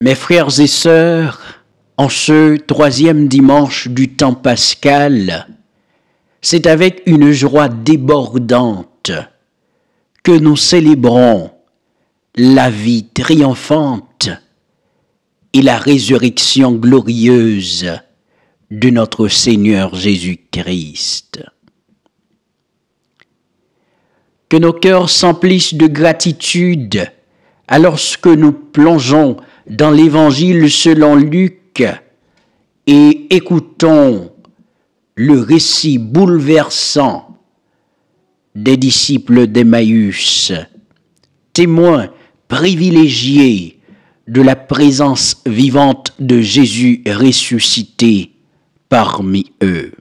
Mes frères et sœurs, en ce troisième dimanche du temps pascal, c'est avec une joie débordante que nous célébrons la vie triomphante et la résurrection glorieuse de notre Seigneur Jésus-Christ. Que nos cœurs s'emplissent de gratitude alors que nous plongeons dans l'Évangile selon Luc et écoutons le récit bouleversant des disciples d'Emmaüs, témoins privilégiés de la présence vivante de Jésus ressuscité parmi eux.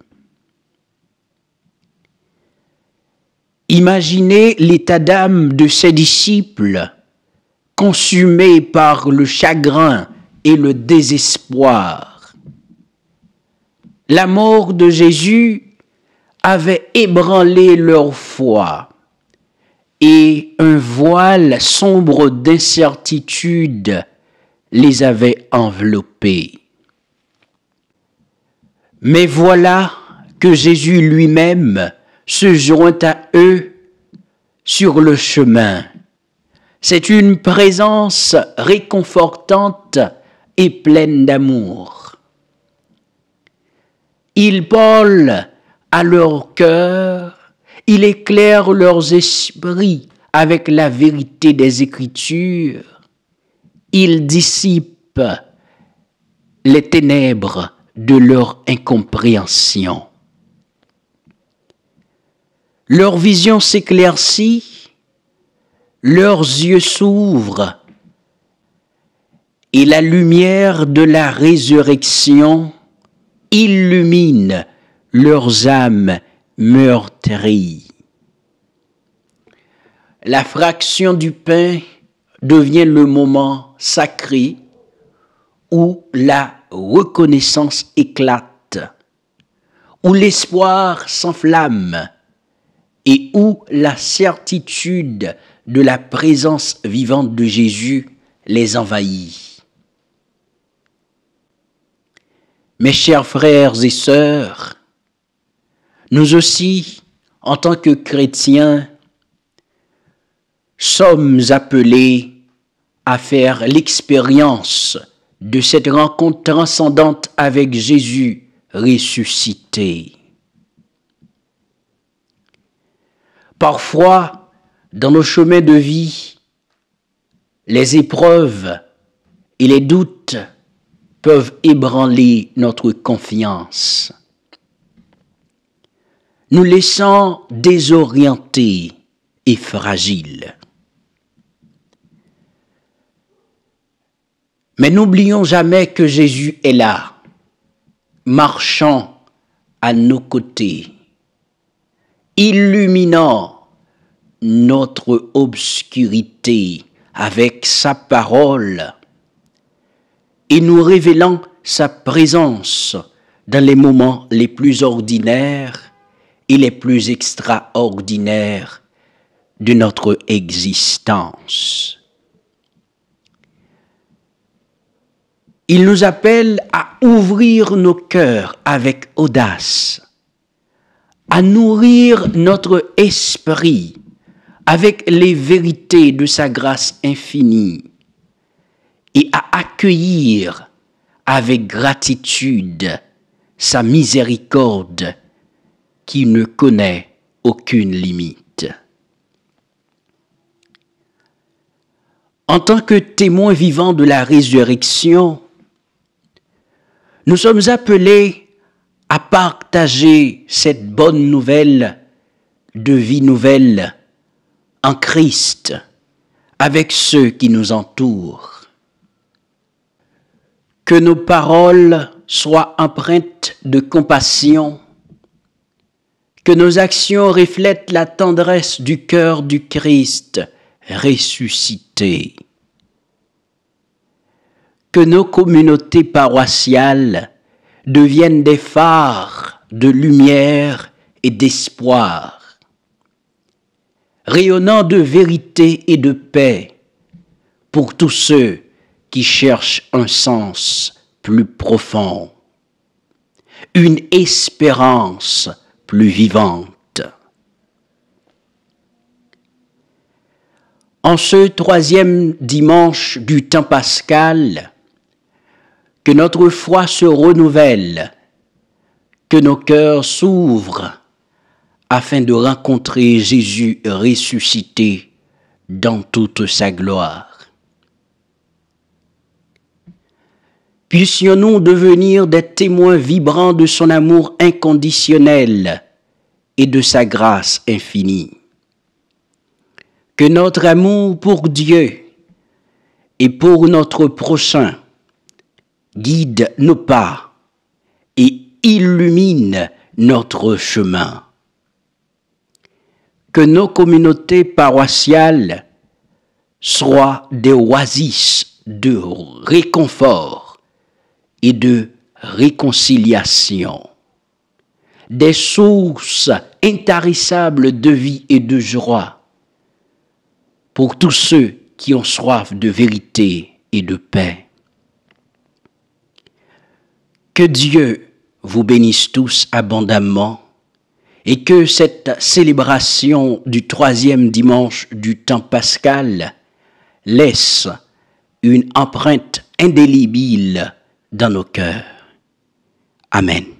Imaginez l'état d'âme de ces disciples, consumés par le chagrin et le désespoir. La mort de Jésus avait ébranlé leur foi et un voile sombre d'incertitude les avait enveloppés. Mais voilà que Jésus lui-même se joint à eux sur le chemin. C'est une présence réconfortante et pleine d'amour. Il parle à leur cœur, il éclaire leurs esprits avec la vérité des Écritures, il dissipe les ténèbres de leur incompréhension. Leur vision s'éclaircit, leurs yeux s'ouvrent et la lumière de la résurrection illumine leurs âmes meurtries. La fraction du pain devient le moment sacré où la reconnaissance éclate, où l'espoir s'enflamme et où la certitude de la présence vivante de Jésus les envahit. Mes chers frères et sœurs, nous aussi, en tant que chrétiens, sommes appelés à faire l'expérience de cette rencontre transcendante avec Jésus ressuscité. Parfois, dans nos chemins de vie, les épreuves et les doutes peuvent ébranler notre confiance, nous laissant désorientés et fragiles. Mais n'oublions jamais que Jésus est là, marchant à nos côtés, illuminant notre obscurité avec sa parole et nous révélant sa présence dans les moments les plus ordinaires et les plus extraordinaires de notre existence. Il nous appelle à ouvrir nos cœurs avec audace, à nourrir notre esprit avec les vérités de sa grâce infinie et à accueillir avec gratitude sa miséricorde qui ne connaît aucune limite. En tant que témoins vivants de la résurrection, nous sommes appelés à partager cette bonne nouvelle de vie nouvelle en Christ avec ceux qui nous entourent. Que nos paroles soient empreintes de compassion, que nos actions reflètent la tendresse du cœur du Christ ressuscité. Que nos communautés paroissiales deviennent des phares de lumière et d'espoir, rayonnant de vérité et de paix pour tous ceux qui cherchent un sens plus profond, une espérance plus vivante. En ce troisième dimanche du temps pascal, que notre foi se renouvelle, que nos cœurs s'ouvrent afin de rencontrer Jésus ressuscité dans toute sa gloire. Puissions-nous devenir des témoins vibrants de son amour inconditionnel et de sa grâce infinie. Que notre amour pour Dieu et pour notre prochain guide nos pas et illumine notre chemin. Que nos communautés paroissiales soient des oasis de réconfort et de réconciliation, des sources intarissables de vie et de joie pour tous ceux qui ont soif de vérité et de paix. Que Dieu vous bénisse tous abondamment et que cette célébration du troisième dimanche du temps pascal laisse une empreinte indélébile dans nos cœurs. Amen.